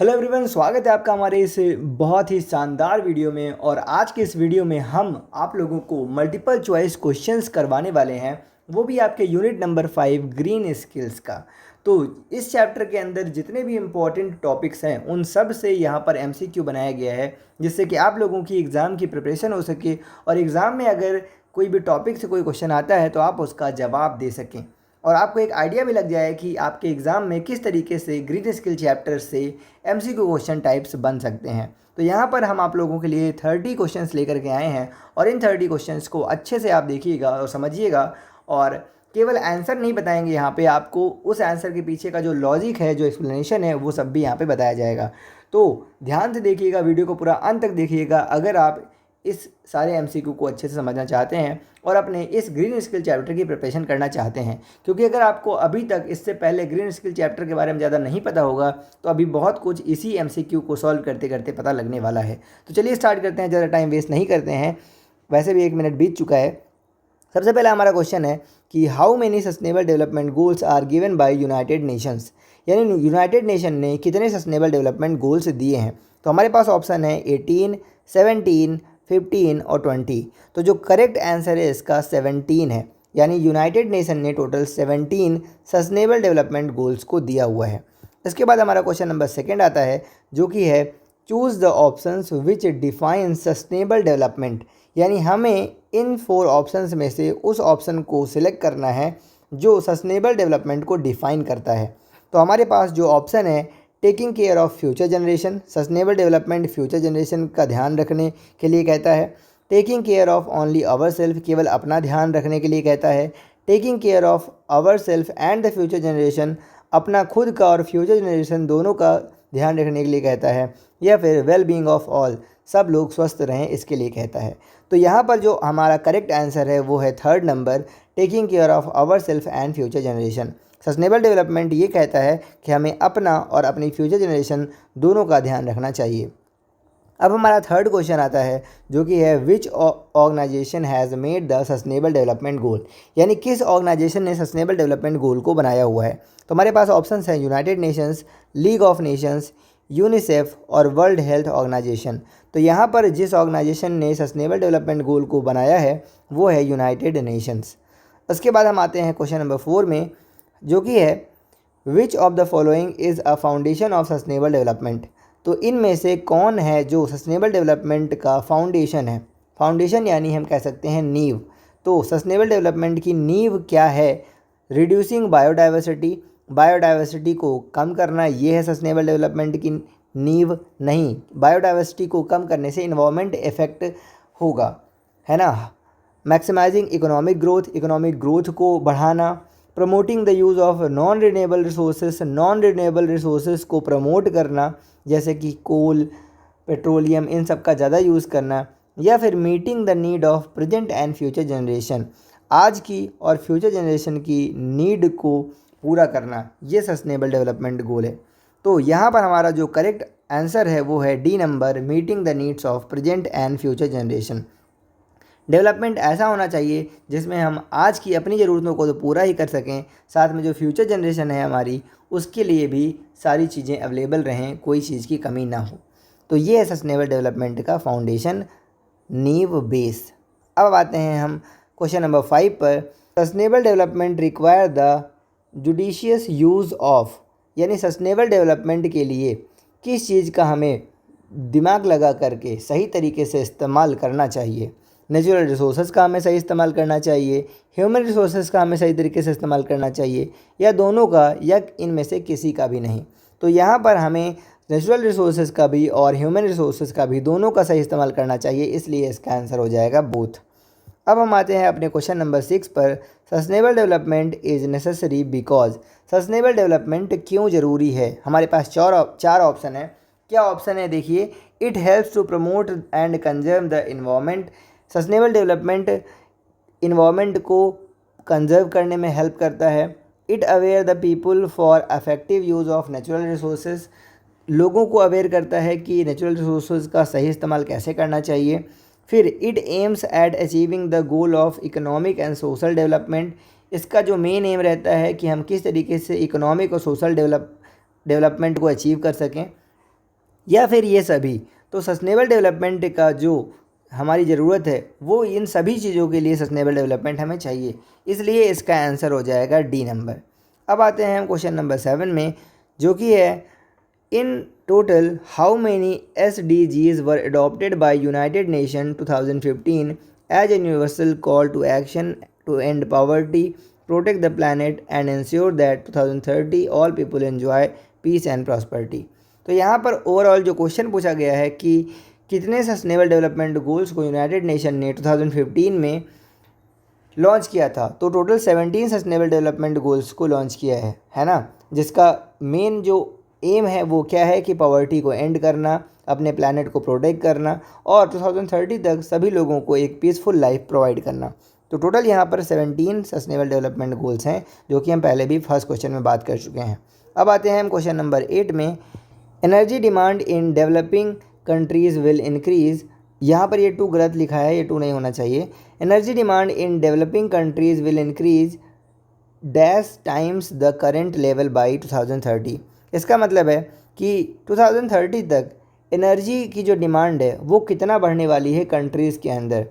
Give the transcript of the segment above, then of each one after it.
Hello everyone, स्वागत है आपका हमारे इस बहुत ही शानदार वीडियो में। और आज के इस वीडियो में हम आप लोगों को मल्टीपल चॉइस क्वेश्चंस करवाने वाले हैं, वो भी आपके यूनिट नंबर 5 ग्रीन स्किल्स का। तो इस चैप्टर के अंदर जितने भी इम्पोर्टेंट टॉपिक्स हैं उन सब से यहाँ पर एमसीक्यू बनाया गया है, जिससे कि आप लोगों की एग्ज़ाम की प्रिपरेशन हो सके और एग्ज़ाम में अगर कोई भी टॉपिक से कोई क्वेश्चन आता है तो आप उसका जवाब दे सकें और आपको एक आइडिया भी लग जाए कि आपके एग्ज़ाम में किस तरीके से ग्रीन स्किल चैप्टर से एमसीक्यू क्वेश्चन टाइप्स बन सकते हैं। तो यहाँ पर हम आप लोगों के लिए 30 क्वेश्चंस लेकर के आए हैं और इन 30 क्वेश्चंस को अच्छे से आप देखिएगा और समझिएगा। और केवल आंसर नहीं बताएंगे, यहाँ पे आपको उस आंसर के पीछे का जो लॉजिक है, जो एक्सप्लेनेशन है, वो सब भी यहाँ पे बताया जाएगा। तो ध्यान से देखिएगा, वीडियो को पूरा अंत तक देखिएगा अगर आप इस सारे एमसीक्यू को अच्छे से समझना चाहते हैं और अपने इस ग्रीन स्किल चैप्टर की प्रिपरेशन करना चाहते हैं। क्योंकि अगर आपको अभी तक इससे पहले ग्रीन स्किल चैप्टर के बारे में ज़्यादा नहीं पता होगा तो अभी बहुत कुछ इसी एमसीक्यू को सॉल्व करते करते पता लगने वाला है। तो चलिए स्टार्ट करते हैं, ज़्यादा टाइम वेस्ट नहीं करते हैं, वैसे भी 1 मिनट बीत चुका है। सबसे पहले हमारा क्वेश्चन है कि how many sustainable development goals are given by United Nations, यानी यूनाइटेड नेशन ने कितने सस्टेनेबल डेवलपमेंट गोल्स दिए हैं। तो हमारे पास ऑप्शन है 18, 17, 15 और 20। तो जो करेक्ट आंसर है इसका 17 है, यानी यूनाइटेड नेशन ने टोटल 17 सस्टेनेबल डेवलपमेंट गोल्स को दिया हुआ है। इसके बाद हमारा क्वेश्चन नंबर 2 आता है, जो कि है choose the options which define sustainable development, यानी हमें इन 4 ऑप्शंस में से उस ऑप्शन को सिलेक्ट करना है जो सस्टेनेबल डेवलपमेंट को डिफ़ाइन करता है। तो हमारे पास जो ऑप्शन है taking care of future generation, sustainable development future generation का ध्यान रखने के लिए कहता है। Taking care of only our self, केवल अपना ध्यान रखने के लिए कहता है। Taking care of our self and the future generation, अपना खुद का और फ्यूचर जनरेशन दोनों का ध्यान रखने के लिए कहता है। या फिर वेल बीइंग ऑफ ऑल, सब लोग स्वस्थ रहें, इसके लिए कहता है। तो यहाँ पर जो हमारा करेक्ट आंसर है वो है 3rd number, taking care of our self and future generation. Sustainable development ये कहता है कि हमें अपना और अपनी फ्यूचर जनरेशन दोनों का ध्यान रखना चाहिए। अब हमारा 3rd क्वेश्चन आता है, जो कि है which organisation has made the sustainable development goal, यानी किस ऑर्गेनाइजेशन ने सस्टेनेबल डेवलपमेंट गोल को बनाया हुआ है। तो हमारे पास ऑप्शंस हैं United Nations, league of Nations, UNICEF और वर्ल्ड हेल्थ ऑर्गेनाइजेशन। तो यहाँ पर जिस ऑर्गेनाइजेशन ने सस्टेनेबल डेवलपमेंट गोल को बनाया है वो है यूनाइटेड नेशंस। उसके बाद हम आते हैं क्वेश्चन नंबर 4 में, जो कि है which of the following is a foundation of sustainable development. तो इनमें से कौन है जो सस्टेनेबल डेवलपमेंट का फाउंडेशन है। फाउंडेशन यानी हम कह सकते हैं नींव। तो सस्टेनेबल डेवलपमेंट की नींव क्या है? रिड्यूसिंग बायोडाइवर्सिटी, बायोडाइवर्सिटी को कम करना, ये है सस्टेनेबल डेवलपमेंट की नींव। नहीं, बायोडाइवर्सिटी को कम करने से इन्वायरमेंट इफेक्ट होगा, है ना। Maximising economic growth, economic growth को बढ़ाना। Promoting the use of non renewable resources, non renewable resources को प्रमोट करना, जैसे कि कोल, पेट्रोलियम, इन सब का ज़्यादा यूज़ करना। या फिर meeting the need of present and future generation, आज की और फ्यूचर जनरेशन की नीड को पूरा करना, ये सस्टेनेबल डेवलपमेंट गोल है। तो यहाँ पर हमारा जो करेक्ट आंसर है वो है D number, meeting the needs of present and future generation. Development ऐसा होना चाहिए जिसमें हम आज की अपनी ज़रूरतों को तो पूरा ही कर सकें, साथ में जो फ्यूचर जनरेशन है हमारी, उसके लिए भी सारी चीज़ें अवेलेबल रहें, कोई चीज़ की कमी ना हो। तो ये है सस्टेनेबल डेवलपमेंट का फाउंडेशन, नींव, बेस। अब आते हैं हम क्वेश्चन नंबर 5 पर। Sustainable development require the judicious use of, यानी सस्टेनेबल डेवलपमेंट के लिए किस चीज़ का हमें दिमाग लगा करके सही तरीके से इस्तेमाल करना चाहिए। नेचुरल रिसोर्सेज का हमें सही इस्तेमाल करना चाहिए, ह्यूमन रिसोर्सेज का हमें सही तरीके से इस्तेमाल करना चाहिए, या दोनों का, या इनमें से किसी का भी नहीं। तो यहाँ पर हमें नेचुरल रिसोर्सेज का भी और ह्यूमन रिसोर्सेज का भी, दोनों का सही इस्तेमाल करना चाहिए, इसलिए इसका आंसर हो जाएगा बोथ। अब हम आते हैं अपने क्वेश्चन नंबर 6 पर। Sustainable development is necessary because, sustainable development क्यों ज़रूरी है। हमारे पास चार ऑप्शन है। क्या ऑप्शन है देखिए, it helps to promote and conserve the environment, sustainable development environment को कंजर्व करने में हेल्प करता है। It aware the people for effective use of natural resources, लोगों को अवेयर करता है कि नेचुरल रिसोर्सेज का सही इस्तेमाल कैसे करना चाहिए। फिर it aims at achieving the goal of economic and social development, इसका जो मेन एम रहता है कि हम किस तरीके से इकोनॉमिक और सोशल डेवलपमेंट को अचीव कर सकें। या फिर ये सभी। तो सस्टेनेबल डेवलपमेंट का जो हमारी ज़रूरत है वो इन सभी चीज़ों के लिए सस्टेनेबल डेवलपमेंट हमें चाहिए, इसलिए इसका आंसर हो जाएगा डी नंबर। अब आते हैं हम क्वेश्चन नंबर 7 में, जो कि है in total how many SDGs were adopted by United Nation 2015 as a universal call to action to end poverty, protect the planet and ensure that 2030 all people enjoy peace and prosperity. तो यहाँ पर overall जो question पूछा गया है कि कितने sustainable development goals को यूनाइटेड नेशन ने 2015 में लॉन्च किया था। तो टोटल 17 सस्टेनेबल डेवलपमेंट गोल्स को लॉन्च किया है ना, जिसका मेन जो एम है वो क्या है कि पॉवर्टी को एंड करना, अपने प्लैनेट को प्रोटेक्ट करना और 2030 तक सभी लोगों को एक पीसफुल लाइफ प्रोवाइड करना। तो टोटल यहाँ पर 17 सस्टेनेबल डेवलपमेंट गोल्स हैं, जो कि हम पहले भी फर्स्ट क्वेश्चन में बात कर चुके हैं। अब आते हैं हम क्वेश्चन नंबर 8 में, energy demand in developing countries will increase. यहाँ पर ये 2 गलत लिखा है, ये 2 नहीं होना चाहिए। Energy demand in developing countries will increase dash times the current level by 2030। इसका मतलब है कि 2030 तक एनर्जी की जो डिमांड है वो कितना बढ़ने वाली है कंट्रीज़ के अंदर।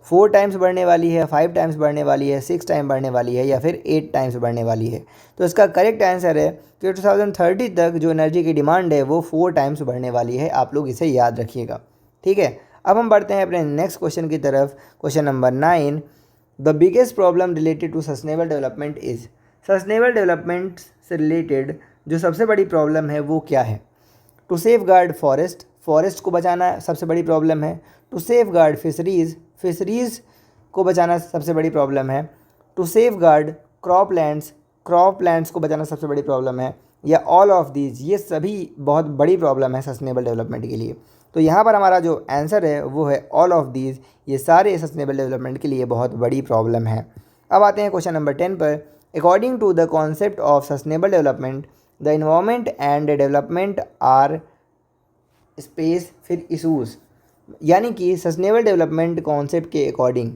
4 टाइम्स बढ़ने वाली है, 5 टाइम्स बढ़ने वाली है, 6 टाइम बढ़ने वाली है या फिर 8 टाइम्स बढ़ने वाली है। तो इसका करेक्ट आंसर है कि 2030 तक जो एनर्जी की डिमांड है वो 4 टाइम्स बढ़ने वाली है। आप लोग इसे याद रखिएगा, ठीक है। अब हम बढ़ते हैं अपने नेक्स्ट क्वेश्चन की तरफ। Question number 9, the biggest problem related to sustainable development is. Sustainable development से रिलेटेड जो सबसे बड़ी प्रॉब्लम है वो क्या है। To safeguard forest, forest को बचाना सबसे बड़ी प्रॉब्लम है। To safeguard fisheries, fisheries को बचाना सबसे बड़ी प्रॉब्लम है। To safeguard crop lands, crop lands को बचाना सबसे बड़ी प्रॉब्लम है, या ऑल ऑफ दीज, ये सभी बहुत बड़ी प्रॉब्लम है सस्टेनेबल डेवलपमेंट के लिए। तो यहाँ पर हमारा जो आंसर है वो है ऑल ऑफ दीज, ये सारे सस्टेनेबल डेवलपमेंट के लिए बहुत बड़ी प्रॉब्लम है। अब आते हैं क्वेश्चन नंबर 10 पर। According to the concept of sustainable development, the environment and development are स्पेस फिर इशूज़। यानी कि सस्टेनेबल डेवलपमेंट कॉन्सेप्ट के अकॉर्डिंग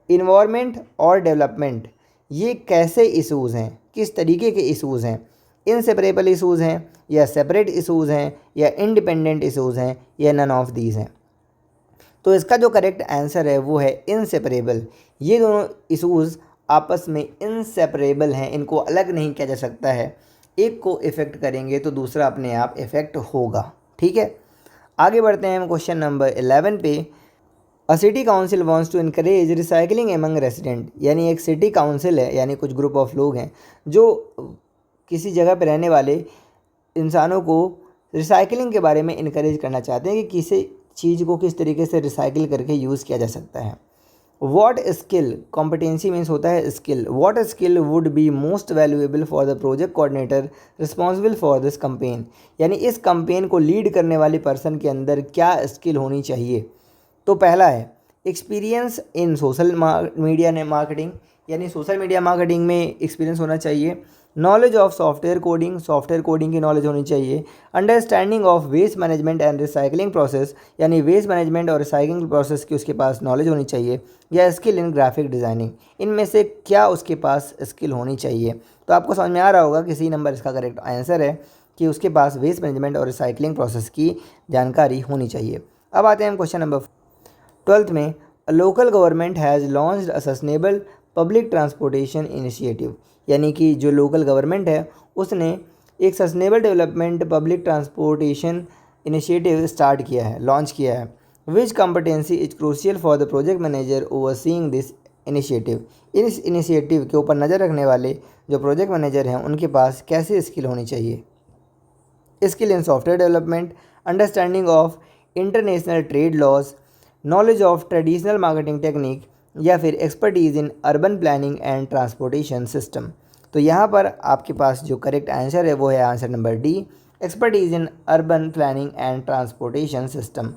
इन्वायरमेंट और डेवलपमेंट ये कैसे इशूज़ हैं, किस तरीके के इशूज़ हैं। इनसेपरेबल इशूज़ हैं या सेपरेट इशूज़ हैं या इंडिपेंडेंट इशूज़ हैं या नन ऑफ दीज हैं। तो इसका जो करेक्ट आंसर है वो है इनसेपरेबल। ये दोनों इशूज़ आपस में इनसेपरेबल हैं, इनको अलग नहीं किया जा सकता है। एक को इफ़ेक्ट करेंगे तो दूसरा अपने आप इफ़ेक्ट होगा, ठीक है। आगे बढ़ते हैं हम क्वेश्चन नंबर 11 पे। A city council wants to encourage recycling among resident. यानी एक सिटी काउंसिल है, यानी कुछ ग्रुप ऑफ लोग हैं जो किसी जगह पर रहने वाले इंसानों को रिसाइकलिंग के बारे में इनकरेज करना चाहते हैं कि किसी चीज़ को किस तरीके से रिसाइकिल करके यूज़ किया जा सकता है। वॉट स्किल, कॉम्पिटेंसी मीन्स होता है skill. What skill would be most valuable for the project coordinator responsible for this campaign. यानी इस कंपेन को लीड करने वाले पर्सन के अंदर क्या स्किल होनी चाहिए। तो पहला है experience in social media marketing, यानी सोशल मीडिया मार्केटिंग में एक्सपीरियंस होना चाहिए। Knowledge of software coding, software coding की नॉलेज होनी चाहिए। Understanding of waste management and recycling process, यानी वेस्ट मैनेजमेंट और रिसाइकलिंग प्रोसेस की उसके पास नॉलेज होनी चाहिए। या स्किल इन ग्राफिक डिज़ाइनिंग, इनमें से क्या उसके पास स्किल होनी चाहिए। तो आपको समझ में आ रहा होगा कि सी नंबर इसका करेक्ट आंसर है कि उसके पास वेस्ट मैनेजमेंट और रिसाइकलिंग प्रोसेस की जानकारी होनी चाहिए। अब आते हैं हम क्वेश्चन नंबर 12 में। A local government has launched a sustainable public transportation initiative. यानी कि जो लोकल गवर्नमेंट है उसने एक sustainable development public transportation initiative start किया है, लॉन्च किया है। Which competency is crucial for the project manager overseeing this initiative. इस इनिशिएटिव के ऊपर नज़र रखने वाले जो प्रोजेक्ट मैनेजर हैं उनके पास कैसी स्किल होनी चाहिए। Skill in software development, understanding of international trade laws, knowledge of traditional marketing technique, या फिर expertise in urban planning and transportation system. तो यहाँ पर आपके पास जो करेक्ट आंसर है वो है answer number D, expertise in urban planning and transportation system.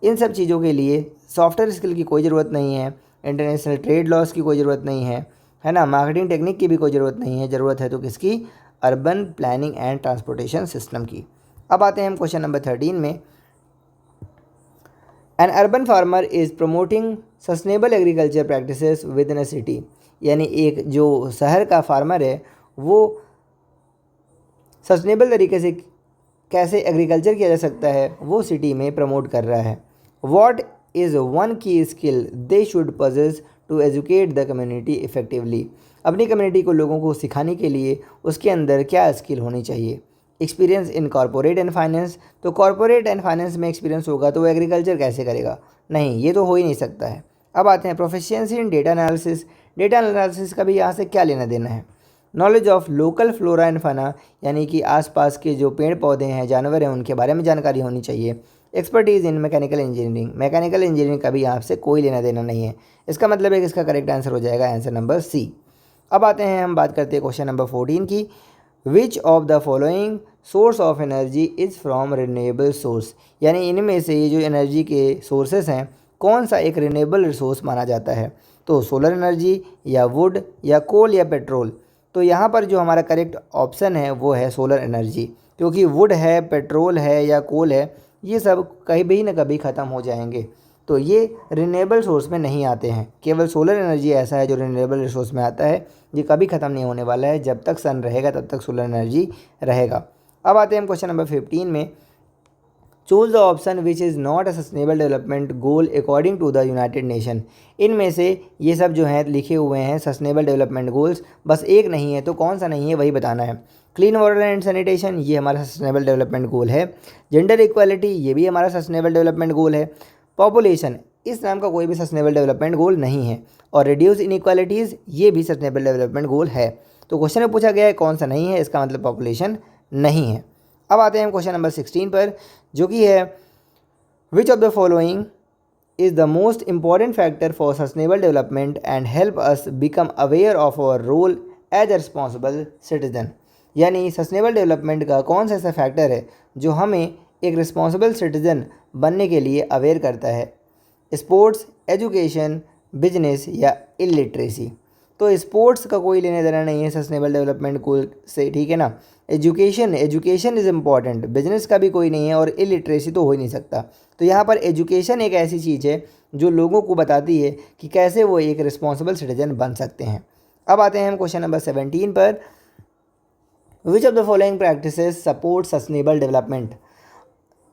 इन सब चीज़ों के लिए सॉफ्टवेयर स्किल की कोई ज़रूरत नहीं है, इंटरनेशनल ट्रेड लॉस की कोई ज़रूरत नहीं है ना, मार्केटिंग टेक्निक की भी कोई ज़रूरत नहीं है। ज़रूरत है तो किसकी, urban planning and transportation system की। अब आते हैं हम क्वेश्चन नंबर 13 में। N urban farmer is promoting sustainable agriculture practices with in a city. यानी एक जो शहर का फार्मर है वो सस्टेनेबल तरीके से कैसे एग्रीकल्चर किया जा सकता है वो सिटी में प्रमोट कर रहा है। What is one key skill they should possess to educate the community effectively. अपनी कम्युनिटी को लोगों को सिखाने के लिए उसके अंदर क्या स्किल होनी चाहिए। Experience in corporate and finance, तो कॉर्पोरेट एंड फाइनेंस में एक्सपीरियंस होगा तो वो एग्रीकल्चर कैसे करेगा, नहीं ये तो हो ही नहीं सकता है। अब आते हैं प्रोफिशिएंसी इन डेटा एनालिसिस। डेटा एनालिसिस का भी यहाँ से क्या लेना देना है। Knowledge of local flora and फाना, यानी कि आसपास के जो पेड़ पौधे हैं जानवर हैं उनके बारे में जानकारी होनी चाहिए। एक्सपर्टीज़ इन मैकेनिकल इंजीनियरिंग, मैकेनिकल इंजीनियरिंग का भी यहाँ से कोई लेना देना नहीं है। इसका मतलब है कि इसका करेक्ट आंसर हो जाएगा आंसर नंबर सी। अब आते हैं हम बात करते हैं क्वेश्चन नंबर 14 की। विच of the following source of energy is from renewable source, यानी इनमें से ये जो एनर्जी के सोर्सेस हैं कौन सा एक रिन्यूएबल रिसोर्स माना जाता है। तो सोलर एनर्जी या वुड या कोल या पेट्रोल। तो यहाँ पर जो हमारा करेक्ट ऑप्शन है वो है सोलर एनर्जी, क्योंकि वुड है, पेट्रोल है या कोल है, ये सब कहीं भी ना कभी ख़त्म हो जाएंगे, तो ये रिन्यूएबल सोर्स में नहीं आते हैं। केवल सोलर एनर्जी ऐसा है जो रिन्यूएबल रिसोर्स में आता है, ये कभी ख़त्म नहीं होने वाला है। जब तक सन रहेगा तब तक सोलर एनर्जी रहेगा। अब आते हैं हम क्वेश्चन नंबर 15 में। Choose the option which is not a sustainable development goal according to the United Nation. इनमें से ये सब जो हैं लिखे हुए हैं सस्टेनेबल डेवलपमेंट गोल्स, बस एक नहीं है, तो कौन सा नहीं है वही बताना है। क्लीन वाटर एंड सैनिटेशन, ये हमारा सस्टेनेबल डेवलपमेंट गोल है। जेंडर इक्वालिटी, ये भी हमारा सस्टेनेबल डेवलपमेंट गोल है। पॉपुलेशन, इस नाम का कोई भी सस्टेनेबल डेवलपमेंट गोल नहीं है। और रिड्यूस इनइक्वालिटीज़, ये भी सस्टेनेबल डेवलपमेंट गोल है। तो क्वेश्चन में पूछा गया है कौन सा नहीं है, इसका मतलब पॉपुलेशन नहीं है। अब आते हैं हम क्वेश्चन नंबर 16 पर, जो कि है which of the following is the most important factor for sustainable development and help us become aware of our role as a responsible citizen. यानी सस्टेनेबल डेवलपमेंट का कौन सा ऐसा फैक्टर है जो हमें एक रिस्पॉन्सिबल सिटीजन बनने के लिए अवेयर करता है। स्पोर्ट्स, एजुकेशन, बिजनेस या इलिटरेसी। तो स्पोर्ट्स का कोई लेने देना नहीं है सस्टेनेबल डेवलपमेंट गोल से, ठीक है ना। एजुकेशन इज़ इम्पॉर्टेंट, बिजनेस का भी कोई नहीं है, और इलिटरेसी तो हो ही नहीं सकता। तो यहाँ पर एजुकेशन एक ऐसी चीज़ है जो लोगों को बताती है कि कैसे वो एक रिस्पॉन्सिबल सिटीजन बन सकते हैं। अब आते हैं हम क्वेश्चन नंबर 17 पर। विच of the following practices support sustainable development,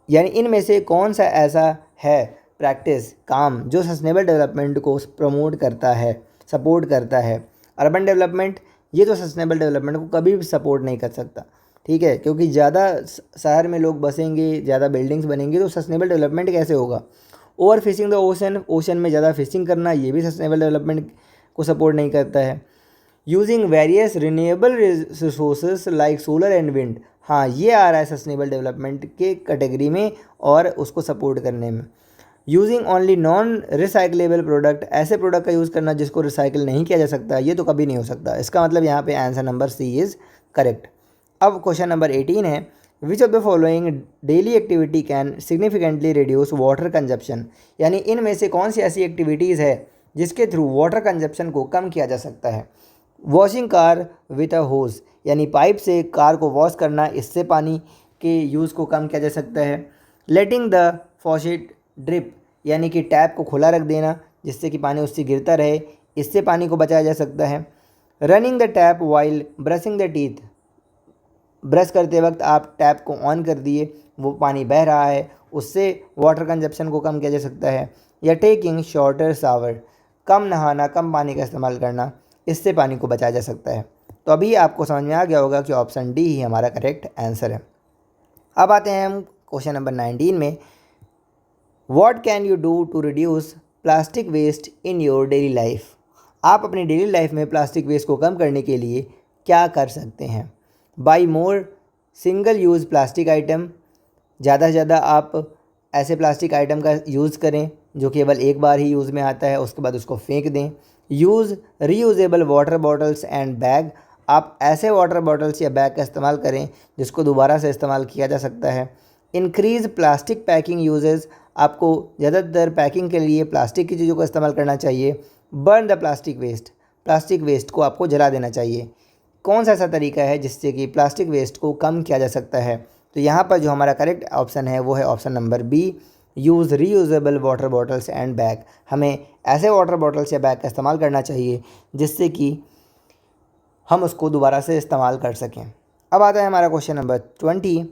यानी इनमें से कौन सा ऐसा है प्रैक्टिस, काम जो सस्टेनेबल डेवलपमेंट को प्रमोट करता है, सपोर्ट करता है। अर्बन डेवलपमेंट, ये तो सस्टेनेबल डेवलपमेंट को कभी भी सपोर्ट नहीं कर सकता, ठीक है, क्योंकि ज़्यादा शहर में लोग बसेंगे, ज़्यादा बिल्डिंग्स बनेंगी तो सस्टेनेबल डेवलपमेंट कैसे होगा। Over fishing the ocean, ocean में ज़्यादा फिशिंग करना, ये भी सस्टेनेबल डेवलपमेंट को सपोर्ट नहीं करता है। Using various renewable resources like solar and wind, हाँ ये आ रहा है सस्टेनेबल डेवलपमेंट के कैटेगरी में और उसको सपोर्ट करने में। Using only non recyclable product, ऐसे प्रोडक्ट का यूज़ करना जिसको रिसाइकिल नहीं किया जा सकता, ये तो कभी नहीं हो सकता। इसका मतलब यहाँ पे answer number C is correct. अब क्वेश्चन नंबर 18 है। Which of the following daily activity can significantly reduce water consumption, यानी इनमें से कौन सी ऐसी एक्टिविटीज़ है जिसके थ्रू वाटर कंजप्शन को कम किया जा सकता है। वॉशिंग कार विथ अ होज, यानी पाइप से कार को वॉश करना, इससे पानी के यूज़ को कम किया जा सकता है। लेटिंग द फॉशेट ड्रिप, यानी कि टैप को खुला रख देना जिससे कि पानी उससे गिरता रहे, इससे पानी को बचाया जा सकता है। Running the tap while brushing the teeth, brush करते वक्त आप टैप को ऑन कर दिए, वो पानी बह रहा है, उससे वाटर कंजप्शन को कम किया जा सकता है। या टेकिंग शॉर्टर शावर, कम नहाना, कम पानी का इस्तेमाल करना, इससे पानी को बचाया जा सकता है। तो अभी आपको समझ में आ गया होगा कि ऑप्शन डी ही हमारा करेक्ट आंसर है। अब आते हैं हम क्वेश्चन नंबर 19 में। What can you do to reduce plastic waste in your daily life, आप अपनी डेली लाइफ में प्लास्टिक वेस्ट को कम करने के लिए क्या कर सकते हैं। Buy more single use plastic item, ज़्यादा से ज़्यादा आप ऐसे प्लास्टिक आइटम का यूज़ करें जो केवल एक बार ही यूज़ में आता है, उसके बाद उसको फेंक दें। Use reusable water bottles and bag, आप ऐसे वाटर बॉटल्स या बैग का इस्तेमाल करें जिसको दोबारा से इस्तेमाल किया जा सकता है। इंक्रीज़ प्लास्टिक पैकिंग यूजेस, आपको ज़्यादातर पैकिंग के लिए प्लास्टिक की चीज़ों का इस्तेमाल करना चाहिए। Burn the plastic waste, plastic waste को आपको जला देना चाहिए। कौन सा ऐसा तरीका है जिससे कि प्लास्टिक वेस्ट को कम किया जा सकता है। तो यहाँ पर जो हमारा करेक्ट ऑप्शन है वो है option number B, use reusable water bottles and bag. हमें ऐसे वाटर बॉटल्स या बैग का इस्तेमाल करना चाहिए जिससे कि हम उसको दोबारा से इस्तेमाल कर सकें। अब आता है हमारा question number 20।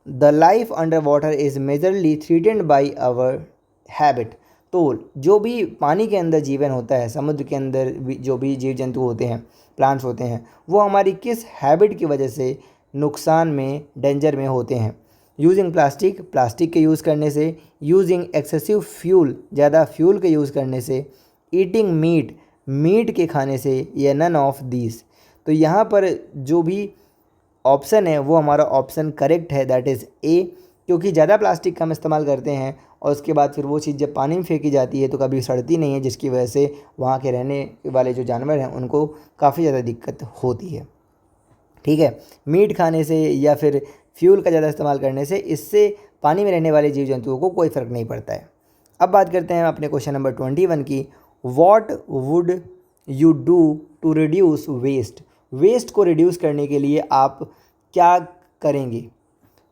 The life under water is majorly threatened by our habit. तो जो भी पानी के अंदर जीवन होता है, समुद्र के अंदर जो भी जीव जंतु होते हैं, प्लांट्स होते हैं, वो हमारी किस हैबिट की वजह से नुकसान में, डेंजर में होते हैं। यूजिंग प्लास्टिक, प्लास्टिक के यूज़ करने से, यूजिंग एक्सेसिव फ्यूल, ज़्यादा फ्यूल के यूज़ करने से, ईटिंग मीट, मीट के खाने से, या नन ऑफ दीज। तो यहाँ पर जो भी ऑप्शन है वो हमारा ऑप्शन करेक्ट है, दैट इज़ ए। क्योंकि ज़्यादा प्लास्टिक का हम इस्तेमाल करते हैं और उसके बाद फिर वो चीज़ जब पानी में फेंकी जाती है तो कभी सड़ती नहीं है, जिसकी वजह से वहाँ के रहने वाले जो जानवर हैं उनको काफ़ी ज़्यादा दिक्कत होती है। ठीक है, मीट खाने से या फिर फ्यूल का ज़्यादा इस्तेमाल करने से, इससे पानी में रहने वाले जीव जंतुओं को कोई फ़र्क नहीं पड़ता है। अब बात करते हैं अपने क्वेश्चन नंबर 21 की। What would you do to reduce waste. Waste को रिड्यूस करने के लिए आप क्या करेंगे।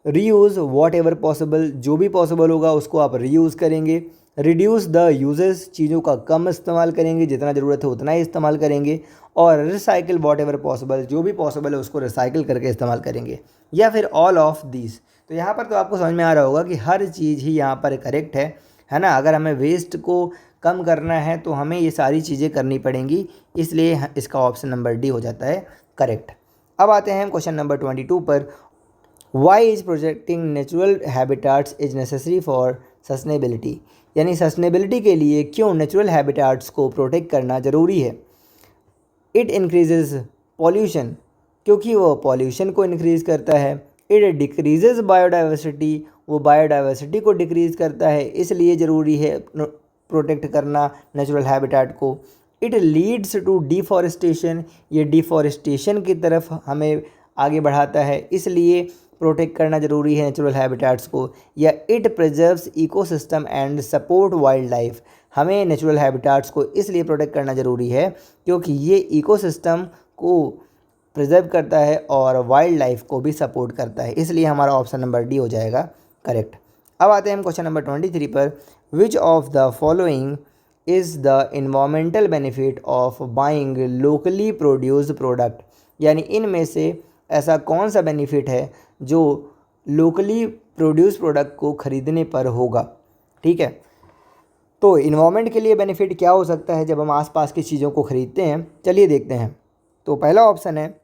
रीयूज़ वॉट एवर पॉसिबल, जो भी पॉसिबल होगा उसको आप रीयूज़ करेंगे। रिड्यूस द यूजेस, चीज़ों का कम इस्तेमाल करेंगे, जितना ज़रूरत है उतना ही इस्तेमाल करेंगे। और रिसाइकिल वॉट एवर पॉसिबल, जो भी पॉसिबल है उसको रिसाइकिल करके इस्तेमाल करेंगे, या फिर ऑल ऑफ दीज। तो यहाँ पर तो आपको समझ में आ रहा होगा कि हर चीज़ ही यहाँ पर करेक्ट है ना। अगर हमें वेस्ट को कम करना है तो हमें ये सारी चीज़ें करनी पड़ेंगी, इसलिए इसका ऑप्शन नंबर डी हो जाता है करेक्ट। अब आते हैं क्वेश्चन नंबर 22 पर। Why is protecting natural habitats is necessary for sustainability. यानी सस्टेनेबिलिटी के लिए क्यों नेचुरल हैबिटाट्स को प्रोटेक्ट करना ज़रूरी है। इट इंक्रीजेज पॉल्यूशन, क्योंकि वो पॉल्यूशन को इंक्रीज़ करता है। इट डिक्रीजेज बायोडाइवर्सिटी, वो बायोडाइवर्सिटी को डिक्रीज़ करता है, इसलिए ज़रूरी है प्रोटेक्ट करना नेचुरल हैबिटाट को। इट लीड्स टू डिफॉरेस्टेशन, ये डिफॉरेस्टेशन की तरफ हमें आगे बढ़ाता है, इसलिए प्रोटेक्ट करना ज़रूरी है नेचुरल हैबिटाट्स को। या it preserves ecosystem and support wild life, हमें नेचुरल हैबिटाट्स को इसलिए प्रोटेक्ट करना ज़रूरी है क्योंकि ये इकोसिस्टम को प्रिजर्व करता है और वाइल्ड लाइफ को भी सपोर्ट करता है, इसलिए हमारा ऑप्शन नंबर डी हो जाएगा करेक्ट। अब आते हैं हम क्वेश्चन नंबर 23 पर। विच of the following is the environmental benefit of buying locally produced product. यानी इनमें से ऐसा कौन सा बेनिफिट है जो लोकली प्रोड्यूस प्रोडक्ट को ख़रीदने पर होगा। ठीक है, तो इन्वायरमेंट के लिए बेनिफिट क्या हो सकता है जब हम आसपास की चीज़ों को ख़रीदते हैं, चलिए देखते हैं। तो पहला ऑप्शन है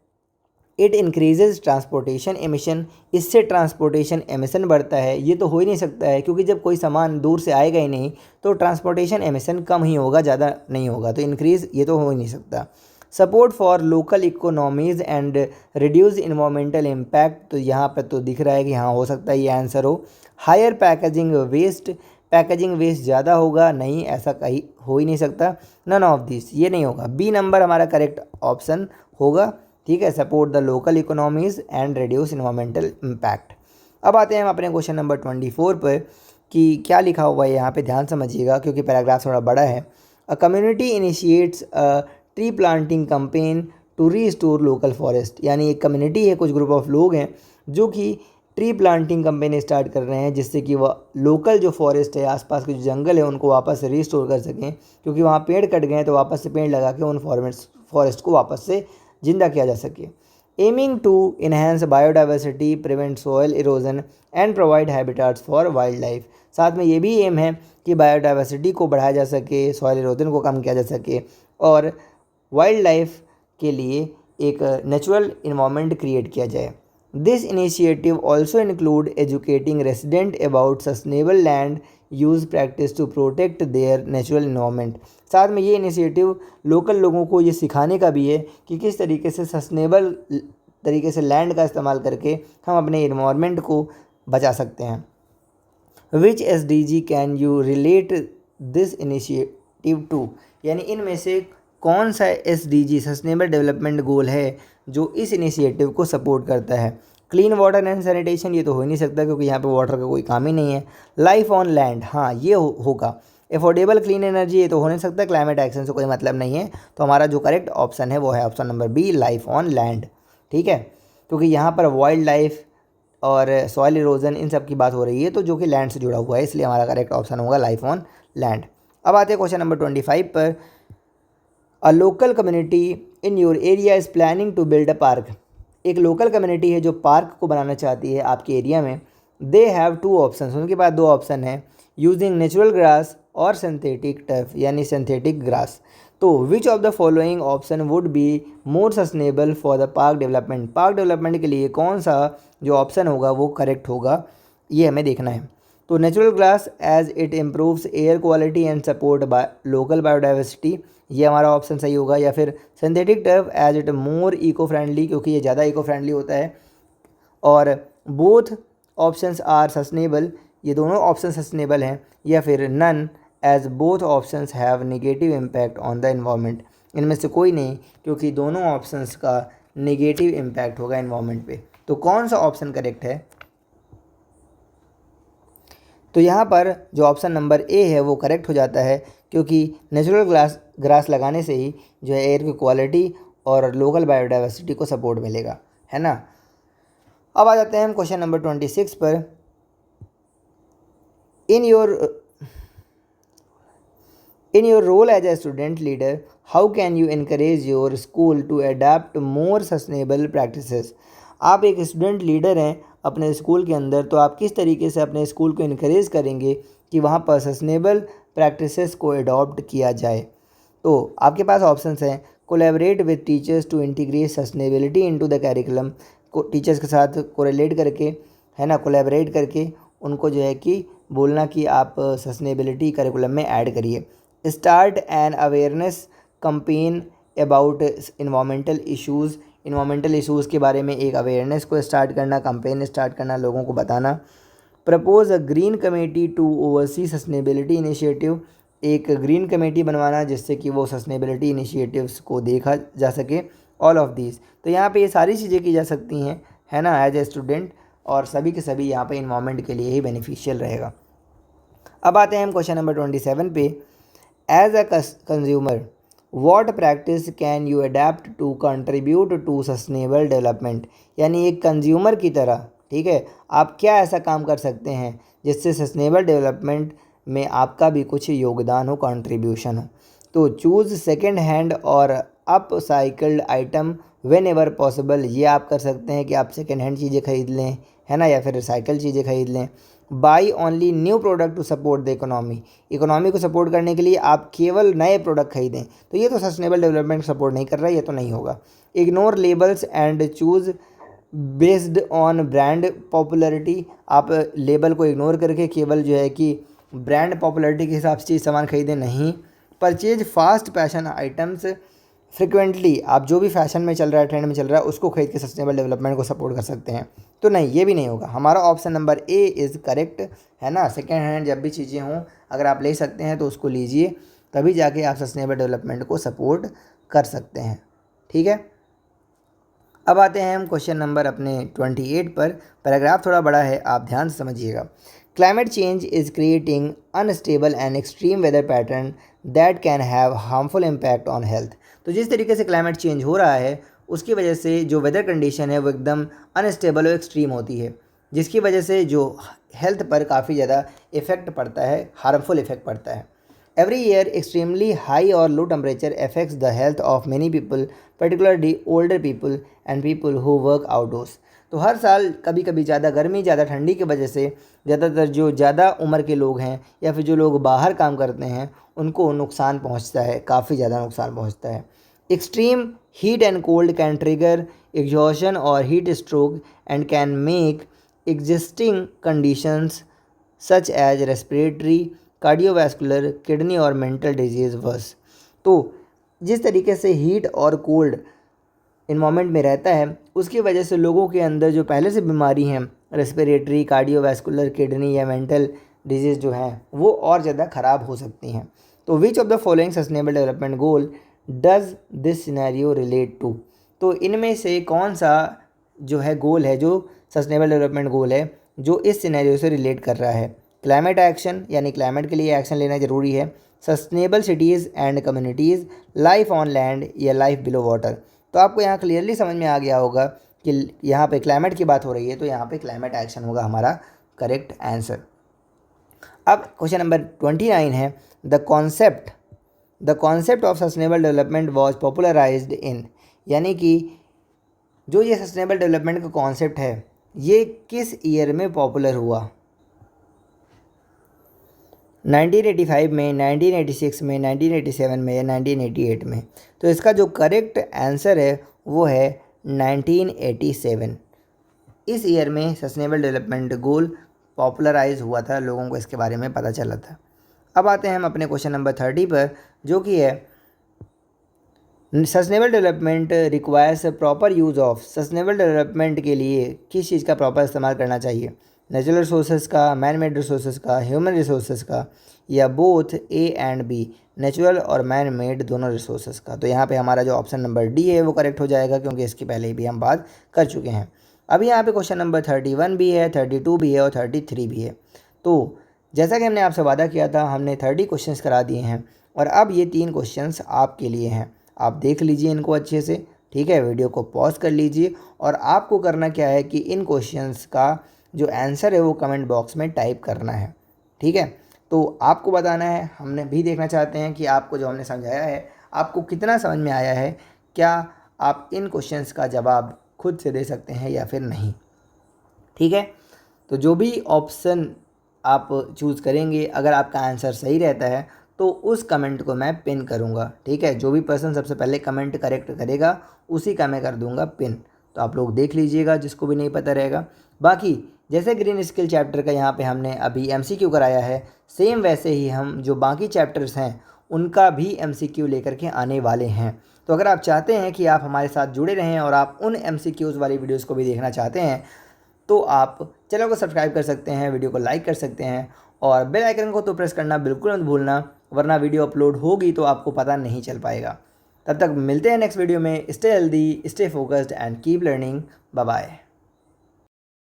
इट इंक्रीजेज ट्रांसपोर्टेशन एमिशन, इससे ट्रांसपोर्टेशन एमिशन बढ़ता है। ये तो हो ही नहीं सकता है क्योंकि जब कोई सामान दूर से आएगा ही नहीं तो ट्रांसपोर्टेशन एमिशन कम ही होगा, ज़्यादा नहीं होगा, तो इंक्रीज़ ये तो हो ही नहीं सकता। Support for local economies and reduce environmental impact, तो यहाँ पर तो दिख रहा है कि हाँ हो सकता है ये आंसर हो। Higher packaging waste, packaging waste ज़्यादा होगा, नहीं ऐसा कहीं हो ही नहीं सकता। नन ऑफ दिस, ये नहीं होगा। बी नंबर हमारा करेक्ट ऑप्शन होगा। ठीक है, support the local economies and reduce environmental impact. अब आते हैं हम अपने क्वेश्चन नंबर 24 पर कि क्या लिखा हुआ है यहाँ पे, ध्यान समझिएगा क्योंकि पैराग्राफ थोड़ा बड़ा है। A community initiates a tree planting campaign to restore local forest, यानी एक कम्युनिटी है, कुछ ग्रुप ऑफ लोग हैं जो कि ट्री प्लांटिंग कैंपेन स्टार्ट कर रहे हैं जिससे कि वह लोकल जो फॉरेस्ट है, आसपास के जो जंगल है, उनको वापस से रीस्टोर कर सकें, क्योंकि वहाँ पेड़ कट गए हैं तो वापस से पेड़ लगा के उन फॉरेस्ट को वापस से जिंदा किया जा सके। Aiming to enhance biodiversity, prevent soil erosion and provide habitats for wildlife, साथ में ये भी एम है कि बायोडाइवर्सिटी को बढ़ाया जा सके, सॉइल इरोजन को कम किया जा सके और वाइल्ड लाइफ के लिए एक नेचुरल इन्वायरमेंट क्रिएट किया जाए। This initiative also include educating resident about sustainable land use practice to protect their natural environment, साथ में ये इनिशिएटिव लोकल लोगों को ये सिखाने का भी है कि किस तरीके से सस्टेनेबल तरीके से लैंड का इस्तेमाल करके हम अपने इन्वायरमेंट को बचा सकते हैं। विच SDG can you relate this initiative to, यानी इनमें से कौन सा SDG सस्टेनेबल डेवलपमेंट गोल है जो इस इनिशिएटिव को सपोर्ट करता है। क्लीन वाटर एंड सैनिटेशन, ये तो हो ही नहीं सकता क्योंकि यहाँ पे वाटर का कोई काम ही नहीं है। लाइफ ऑन लैंड, हाँ ये होगा। एफोर्डेबल क्लीन एनर्जी, ये तो हो नहीं सकता, क्लाइमेट एक्शन से कोई मतलब नहीं है, तो हमारा जो करेक्ट ऑप्शन है वो है option number B, life on land. ठीक है, क्योंकि यहाँ पर वाइल्ड लाइफ और सॉइल इरोजन इन सब की बात हो रही है, तो जो कि लैंड से जुड़ा हुआ है, इसलिए हमारा करेक्ट ऑप्शन होगा लाइफ ऑन लैंड। अब आते हैं क्वेश्चन नंबर 25 पर। A local community in your area is planning to build a park, एक लोकल कम्युनिटी है जो पार्क को बनाना चाहती है आपके एरिया में। दे हैव टू ऑप्शन, उनके पास दो ऑप्शन है, यूजिंग नेचुरल ग्रास और सिंथेटिक टर्फ यानी सिंथेटिक ग्रास। तो which of the following option would be more sustainable for the park development, park development के लिए कौन सा जो ऑप्शन होगा वो करेक्ट होगा, ये हमें देखना है। तो natural grass as it improves air quality and support by local biodiversity, ये हमारा ऑप्शन सही होगा। या फिर synthetic turf as it more eco friendly, क्योंकि ये ज़्यादा इको फ्रेंडली होता है। और बोथ ऑप्शंस आर सस्टेनेबल, ये दोनों ऑप्शन सस्टेनेबल हैं। या फिर none as both options have negative impact on the environment, इनमें से कोई नहीं, क्योंकि दोनों ऑप्शंस का नेगेटिव इम्पैक्ट होगा एनवायरनमेंट पे। तो कौन सा ऑप्शन करेक्ट है? तो यहाँ पर जो ऑप्शन नंबर ए है वो करेक्ट हो जाता है, क्योंकि नेचुरल ग्रास लगाने से ही जो है एयर की क्वालिटी और लोकल बायोडाइवर्सिटी को सपोर्ट मिलेगा, है ना। अब आ जाते हैं हम क्वेश्चन नंबर 26 पर। In your role as a student leader, how can you encourage your school to adapt more sustainable practices. आप एक स्टूडेंट लीडर हैं अपने स्कूल के अंदर, तो आप किस तरीके से अपने स्कूल को इनकरेज करेंगे कि वहाँ पर सस्टेनेबल प्रैक्टिसेस को अडॉप्ट किया जाए। तो आपके पास ऑप्शंस हैं, collaborate with teachers to integrate sustainability into the curriculum, को टीचर्स के साथ कोरिलेट करके, है ना, कोलैबोरेट करके उनको जो है कि बोलना कि आप सस्टेनेबिलिटी करिकुलम में ऐड करिए। Start an awareness campaign about environmental issues के बारे में एक अवेयरनेस को स्टार्ट करना, कंपेन स्टार्ट करना, लोगों को बताना। Propose a green committee to oversee sustainability initiative, एक ग्रीन कमेटी बनवाना जिससे कि वो सस्टेनेबिलिटी इनिशिएटिव्स को देखा जा सके। ऑल ऑफ दीज, तो यहाँ पे ये सारी चीज़ें की जा सकती हैं, है ना, एज ए स्टूडेंट, और सभी के सभी यहाँ पे इन्वायरमेंट के लिए ही बेनिफिशियल रहेगा। अब आते हैं हम क्वेश्चन नंबर 27 पे। As a consumer what practice can you adapt to contribute to sustainable development, यानी एक कंज्यूमर की तरह, ठीक है, आप क्या ऐसा काम कर सकते हैं जिससे सस्टेनेबल डेवलपमेंट में आपका भी कुछ योगदान हो, कंट्रीब्यूशन हो। तो चूज़ सेकेंड हैंड और up cycled item when ever possible, ये आप कर सकते हैं कि आप सेकेंड हैंड चीज़ें खरीद लें, है ना, या फिर रिसाइकल चीज़ें खरीद लें। Buy only new product to support the economy को सपोर्ट करने के लिए आप केवल नए प्रोडक्ट खरीदें, तो ये तो सस्टेनेबल डेवलपमेंट सपोर्ट नहीं कर रहा है, ये तो नहीं होगा। Ignore labels and choose based on brand popularity, आप लेबल को इग्नोर करके केवल जो है कि ब्रांड पॉपुलरिटी के हिसाब से चीज़ सामान खरीदें नहीं। Purchase fast fashion items frequently, आप जो भी फैशन में चल रहा है, ट्रेंड में चल रहा है, उसको खरीद के सस्टेनेबल डेवलपमेंट को सपोर्ट कर सकते हैं। तो नहीं, ये भी नहीं होगा। हमारा option number A is correct, है ना। सेकेंड हैंड जब भी चीज़ें हों, अगर आप ले सकते हैं तो उसको लीजिए, तभी जाके आप सस्टेनेबल डेवलपमेंट को सपोर्ट कर सकते हैं, ठीक है। अब आते हैं हम क्वेश्चन नंबर अपने 28 पर। पैराग्राफ थोड़ा बड़ा है, आप ध्यान से समझिएगा। Climate change is creating unstable and extreme weather pattern that can have harmful impact on health. तो जिस तरीके से क्लाइमेट चेंज हो रहा है उसकी वजह से जो वेदर कंडीशन है वो एकदम अनस्टेबल और एक्सट्रीम होती है, जिसकी वजह से जो हेल्थ पर काफ़ी ज़्यादा इफ़ेक्ट पड़ता है, हार्मफुल इफ़ेक्ट पड़ता है। Every year, extremely high or low temperature affects the health of many people, particularly older people and people who work outdoors. तो हर साल कभी कभी ज़्यादा गर्मी, ज़्यादा ठंडी की वजह से ज़्यादातर जो ज़्यादा उम्र के लोग हैं या फिर जो लोग बाहर काम करते हैं उनको नुकसान पहुंचता है, काफ़ी ज़्यादा नुकसान पहुंचता है। Extreme heat and cold can trigger exhaustion और heat stroke and can make existing conditions such as respiratory, cardiovascular, kidney और मेंटल डिजीज़ वर्स। तो जिस तरीके से हीट और कोल्ड इन्वायरमेंट में रहता है उसकी वजह से लोगों के अंदर जो पहले से बीमारी हैं, रेस्पिरेटरी, कार्डियोवैस्कुलर, किडनी या मेंटल डिजीज़ जो हैं वो और ज़्यादा ख़राब हो सकती हैं। तो which of the following sustainable development goal does this scenario relate to, तो इनमें से कौन सा जो है गोल है, जो सस्टेनेबल डेवलपमेंट गोल है, जो इस सिनेरियो से रिलेट कर रहा है। क्लाइमेट एक्शन, यानी क्लाइमेट के लिए एक्शन लेना ज़रूरी है। Sustainable cities and communities, life on land या लाइफ बिलो वाटर। तो आपको यहाँ क्लियरली समझ में आ गया होगा कि यहाँ पे क्लाइमेट की बात हो रही है, तो यहाँ पे क्लाइमेट एक्शन होगा हमारा करेक्ट आंसर। अब क्वेश्चन नंबर 29 है, the concept of sustainable development was popularised in, यानी कि जो ये सस्टेनेबल डेवलपमेंट का कॉन्सेप्ट है ये किस ईयर में पॉपुलर हुआ? 1985 में, 1986 में, 1987 में या 1988 में? तो इसका जो करेक्ट आंसर है वो है 1987। इस ईयर में सस्टेनेबल डेवलपमेंट गोल पॉपुलराइज हुआ था, लोगों को इसके बारे में पता चला था। अब आते हैं हम अपने क्वेश्चन नंबर 30 पर, जो कि है sustainable development requires proper use of. Sustainable development के लिए किस चीज़ का प्रॉपर इस्तेमाल करना चाहिए? नेचुरल रिसोर्सेज का, मैन मेड रिसोर्सेज का, ह्यूमन रिसोर्सेज का, या बोथ ए एंड बी, नेचुरल और मैन मेड दोनों रिसोर्सेज का? तो यहाँ पे हमारा जो ऑप्शन नंबर डी है वो करेक्ट हो जाएगा, क्योंकि इसके पहले भी हम बात कर चुके हैं। अभी यहाँ पे क्वेश्चन नंबर 31 भी है, 32 भी है और 33 भी है। तो जैसा कि हमने आपसे वादा किया था, हमने 30 क्वेश्चंस करा दिए हैं और अब ये 3 क्वेश्चंस आपके लिए हैं। आप देख लीजिए इनको अच्छे से, ठीक है। वीडियो को पॉज कर लीजिए और आपको करना क्या है कि इन क्वेश्चंस का जो आंसर है वो कमेंट बॉक्स में टाइप करना है, ठीक है। तो आपको बताना है, हमने भी देखना चाहते हैं कि आपको जो हमने समझाया है आपको कितना समझ में आया है, क्या आप इन क्वेश्चंस का जवाब खुद से दे सकते हैं या फिर नहीं, ठीक है। तो जो भी ऑप्शन आप चूज़ करेंगे, अगर आपका आंसर सही रहता है तो उस कमेंट को मैं पिन करूँगा, ठीक है। जो भी पर्सन सबसे पहले कमेंट करेक्ट करेगा उसी का मैं कर दूँगा पिन। तो आप लोग देख लीजिएगा जिसको भी नहीं पता रहेगा। बाकी जैसे ग्रीन स्किल चैप्टर का यहाँ पे हमने अभी MCQ कराया है, सेम वैसे ही हम जो बाकी चैप्टर्स हैं उनका भी MCQ लेकर के आने वाले हैं। तो अगर आप चाहते हैं कि आप हमारे साथ जुड़े रहें और आप उन MCQs वाली वीडियोज़ को भी देखना चाहते हैं तो आप चैनल को सब्सक्राइब कर सकते हैं, वीडियो को लाइक कर सकते हैं और बेल आइकन को तो प्रेस करना बिल्कुल मत भूलना, वरना वीडियो अपलोड होगी तो आपको पता नहीं चल पाएगा। तब तक मिलते हैं नेक्स्ट वीडियो में। Stay healthy, stay focused and keep learning. Bye bye.